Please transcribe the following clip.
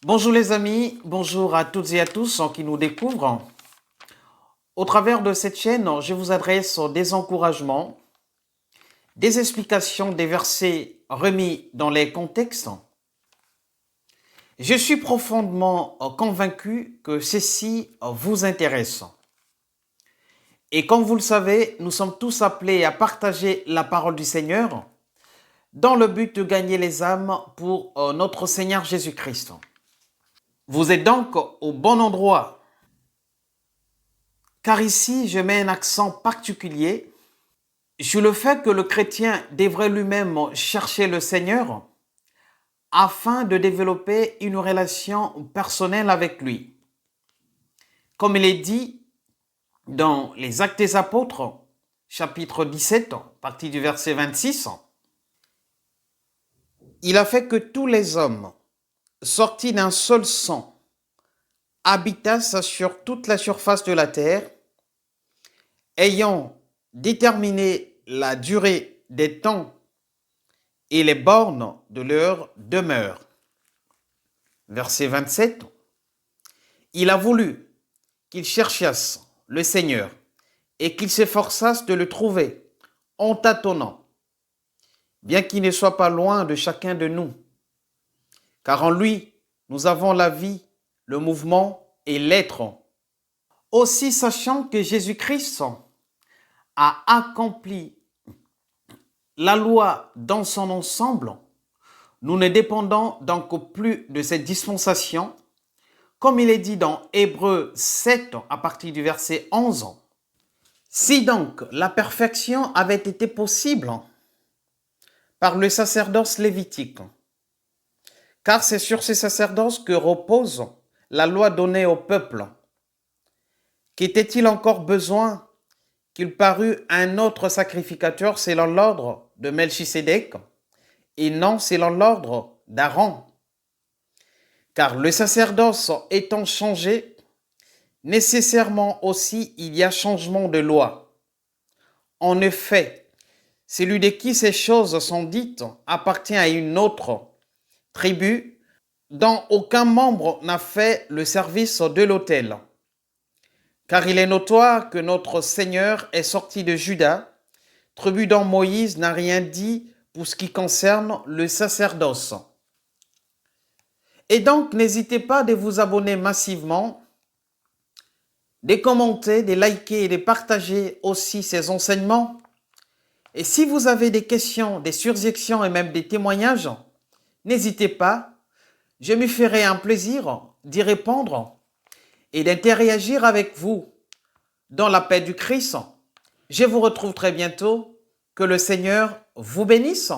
Bonjour les amis, bonjour à toutes et à tous qui nous découvrent. Au travers de cette chaîne, je vous adresse des encouragements, des explications des versets remis dans les contextes. Je suis profondément convaincu que ceci vous intéresse. Et comme vous le savez, nous sommes tous appelés à partager la parole du Seigneur dans le but de gagner les âmes pour notre Seigneur Jésus-Christ. Vous êtes donc au bon endroit, car ici je mets un accent particulier sur le fait que le chrétien devrait lui-même chercher le Seigneur afin de développer une relation personnelle avec lui. Comme il est dit dans les Actes des Apôtres, chapitre 17, partie du verset 26, il a fait que tous les hommes sortis d'un seul sang habitassent sur toute la surface de la terre, ayant déterminé la durée des temps et les bornes de leur demeure. Verset 27. Il a voulu qu'ils cherchassent le Seigneur et qu'ils s'efforçassent de le trouver en tâtonnant, bien qu'il ne soit pas loin de chacun de nous. Car en lui, nous avons la vie, le mouvement et l'être. Aussi, sachant que Jésus-Christ a accompli la loi dans son ensemble, nous ne dépendons donc plus de cette dispensation, comme il est dit dans Hébreux 7 à partir du verset 11. Si donc la perfection avait été possible par le sacerdoce lévitique, car c'est sur ce sacerdoce que repose la loi donnée au peuple, qu'était-il encore besoin qu'il parût un autre sacrificateur selon l'ordre de Melchisédek et non selon l'ordre d'Aaron? Car le sacerdoce étant changé, nécessairement aussi il y a changement de loi. En effet, celui de qui ces choses sont dites appartient à une autre tribu dont aucun membre n'a fait le service de l'autel. Car il est notoire que notre Seigneur est sorti de Juda, tribu dont Moïse n'a rien dit pour ce qui concerne le sacerdoce. Et donc, n'hésitez pas de vous abonner massivement, de commenter, de liker et de partager aussi ces enseignements. Et si vous avez des questions, des surjections et même des témoignages, n'hésitez pas, je me ferai un plaisir d'y répondre et d'interagir avec vous dans la paix du Christ. Je vous retrouve très bientôt. Que le Seigneur vous bénisse.